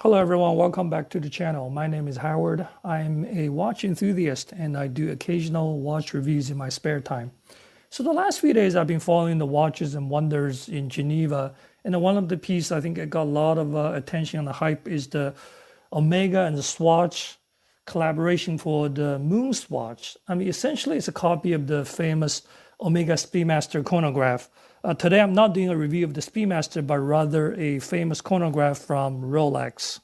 Hello everyone, welcome back to the channel. My name is Howard. I'm a watch enthusiast and I do occasional watch reviews in my spare time. So the last few days I've been following the Watches and Wonders in Geneva, and one of the pieces I think it got a lot of attention and the hype is the Omega and the Swatch collaboration for the Moon Swatch. I mean, essentially it's a copy of the famous Omega Speedmaster chronograph. Today I'm not doing a review of the Speedmaster, but rather a famous chronograph from Rolex.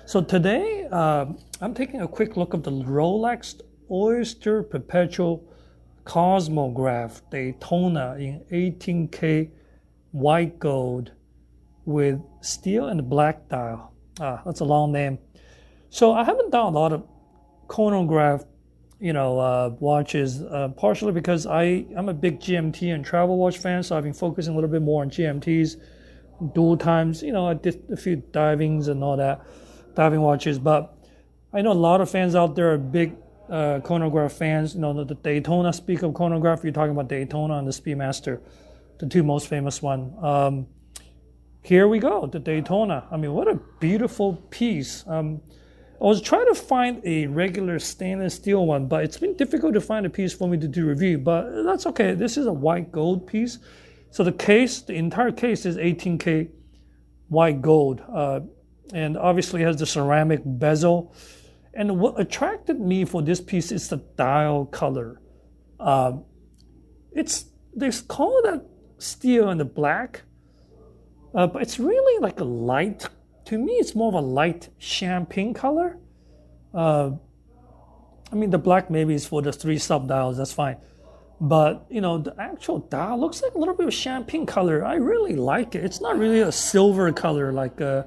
So today I'm taking a quick look at the Rolex Oyster Perpetual Cosmograph Daytona in 18K white gold with steel and black dial. That's a long name. So I haven't done a lot of chronograph watches, partially because I'm a big GMT and travel watch fan, so I've been focusing a little bit more on GMTs, dual times. I did a few divings and all that, diving watches, but I know a lot of fans out there are big chronograph fans. The Daytona, speak of chronograph, you're talking about Daytona and the Speedmaster, the two most famous one. Here we go, the Daytona. I mean, what a beautiful piece. I was trying to find a regular stainless steel one, but it's been difficult to find a piece for me to do review, but that's okay. This is a white gold piece. So the entire case is 18K white gold, and obviously has the ceramic bezel. And what attracted me for this piece is the dial color. They call that steel and the black, but it's really like a light. To me, it's more of a light champagne color. I mean, the black maybe is for the 3 sub-dials, that's fine. But, the actual dial looks like a little bit of champagne color. I really like it. It's not really a silver color like a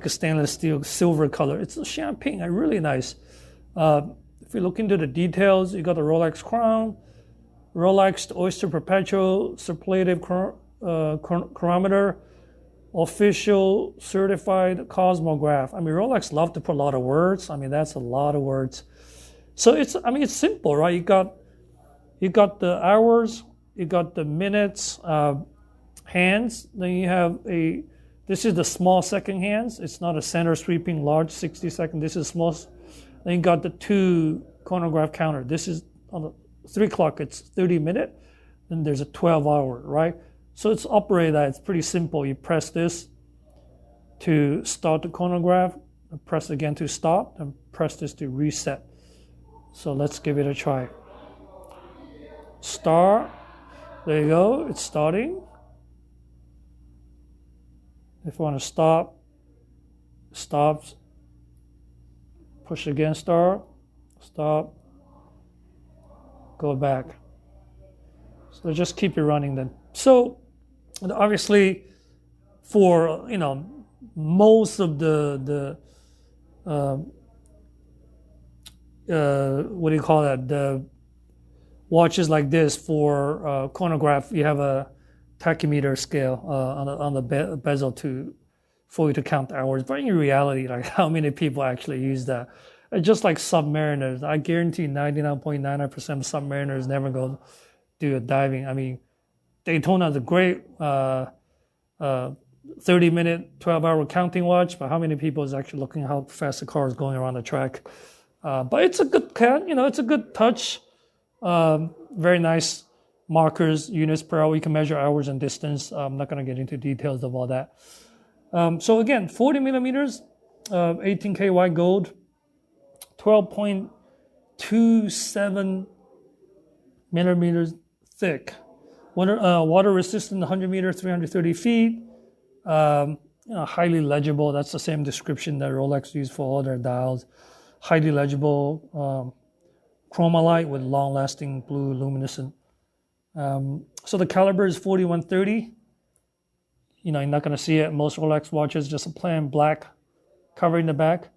stainless steel silver color. It's a champagne, really nice. If you look into the details, you got the Rolex crown, Rolex Oyster Perpetual Superlative chronometer, official certified Cosmograph. I mean, Rolex love to put a lot of words. I mean, that's a lot of words. So it's simple, right? You got the hours, you got the minutes, hands. Then you have this is the small second hands. It's not a center sweeping large 60 second. This is small. Then you got the 2 chronograph counter. This is on the 3 o'clock. It's 30-minute. Then there's a 12-hour, right? So it's operated that. It's pretty simple. You press this to start the chronograph, press again to stop, and press this to reset. So let's give it a try. Start. There you go. It's starting. If you want to stop, stops. Push again, start, stop, go back. So just keep it running then. So obviously, for most of the what do you call that? The watches like this for chronograph, you have a tachymeter scale on the bezel for you to count hours. But in reality, like how many people actually use that? Just like submariners, I guarantee 99.99% of submariners never go do a diving. I mean, Daytona is a great 30-minute, 12-hour counting watch, but how many people is actually looking how fast the car is going around the track? But it's a good it's a good touch. Very nice markers, units per hour. You can measure hours and distance. I'm not going to get into details of all that. So again, 40 millimeters, 18K white gold, 12.27 millimeters thick. Water resistant, 100 meters, 330 feet. Highly legible. That's the same description that Rolex used for all their dials. Highly legible, chromalite with long-lasting blue luminescent. So the caliber is 4130. You're not going to see it. Most Rolex watches just a plain black covering the back.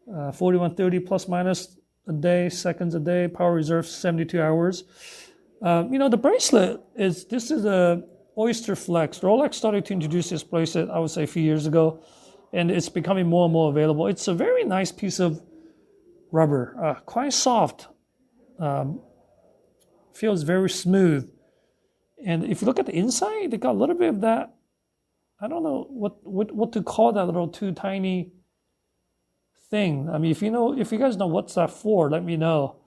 4130 plus minus a day, seconds a day. Power reserve 72 hours. The bracelet this is a Oyster Flex. Rolex started to introduce this bracelet, I would say, a few years ago, and it's becoming more and more available. It's a very nice piece of rubber, quite soft. Feels very smooth. And if you look at the inside, they got a little bit of that I don't know what to call that little too tiny thing. I mean, if you guys know what's that for, let me know.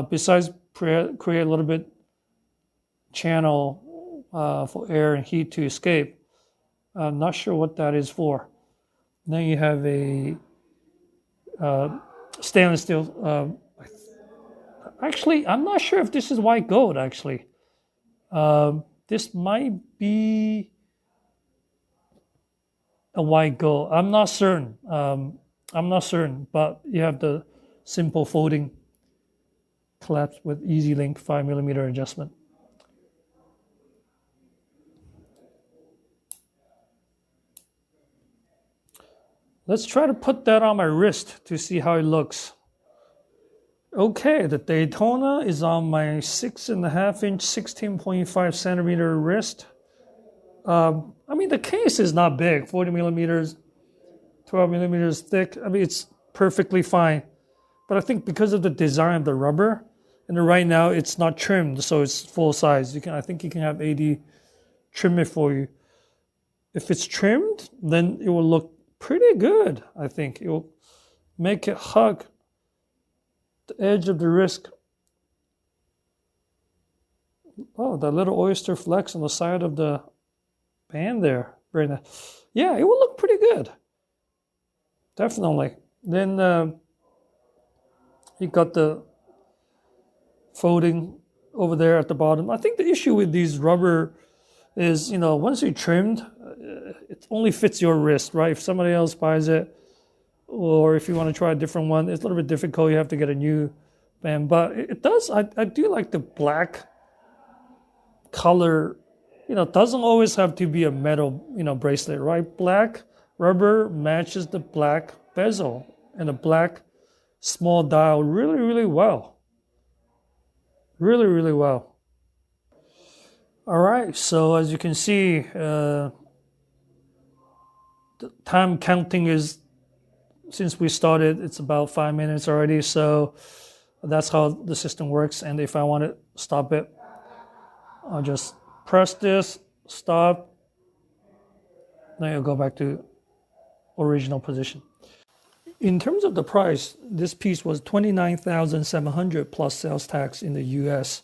Besides create a little bit channel for air and heat to escape. I'm not sure what that is for. Then you have a stainless steel. Actually, I'm not sure if this is white gold, actually. This might be a white gold. I'm not certain. But you have the simple folding collapse with easy link 5mm adjustment. Let's try to put that on my wrist to see how it looks. Okay, the Daytona is on my 6.5-inch, 16.5 centimeter wrist. I mean, the case is not big, 40 millimeters, 12 millimeters thick. I mean, it's perfectly fine. But I think because of the design of the rubber, and right now it's not trimmed, so it's full size. I think you can have AD trim it for you. If it's trimmed, then it will look pretty good, I think. It will make it hug the edge of the wrist. Oh, that little oyster flex on the side of the band there. Very nice. Yeah, it will look pretty good. Definitely. Then you got the folding over there at the bottom. I think the issue with these rubber is, once you trimmed, it only fits your wrist, right? If somebody else buys it, or if you want to try a different one, it's a little bit difficult. You have to get a new band. But it does, I do like the black color. It doesn't always have to be a metal, bracelet, right? Black rubber matches the black bezel and the black small dial really, really well. Really, really well. All right, so as you can see, the time counting is, since we started, it's about 5 minutes already. So that's how the system works. And if I want to stop it, I'll just press this, stop. Then it'll go back to original position. In terms of the price, this piece was $29,700 plus sales tax in the U.S.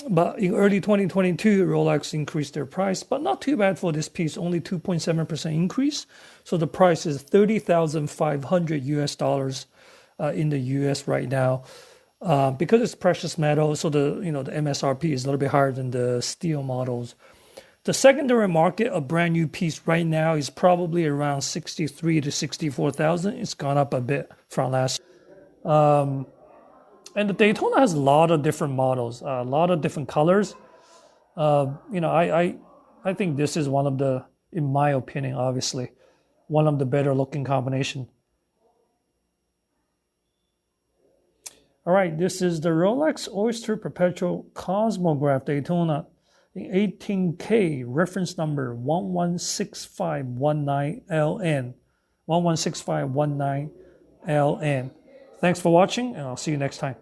But in early 2022, Rolex increased their price, but not too bad for this piece, only 2.7% increase. So the price is $30,500 US in the US right now. Because it's precious metal, so the MSRP is a little bit higher than the steel models. The secondary market, a brand new piece right now is probably around 63 to 64,000. It's gone up a bit from last year. And the Daytona has a lot of different models, a lot of different colors. I think this is one of the, in my opinion, obviously, one of the better looking combination. All right, this is the Rolex Oyster Perpetual Cosmograph Daytona 18K, reference number 116519LN. 116519LN. Thanks for watching, and I'll see you next time.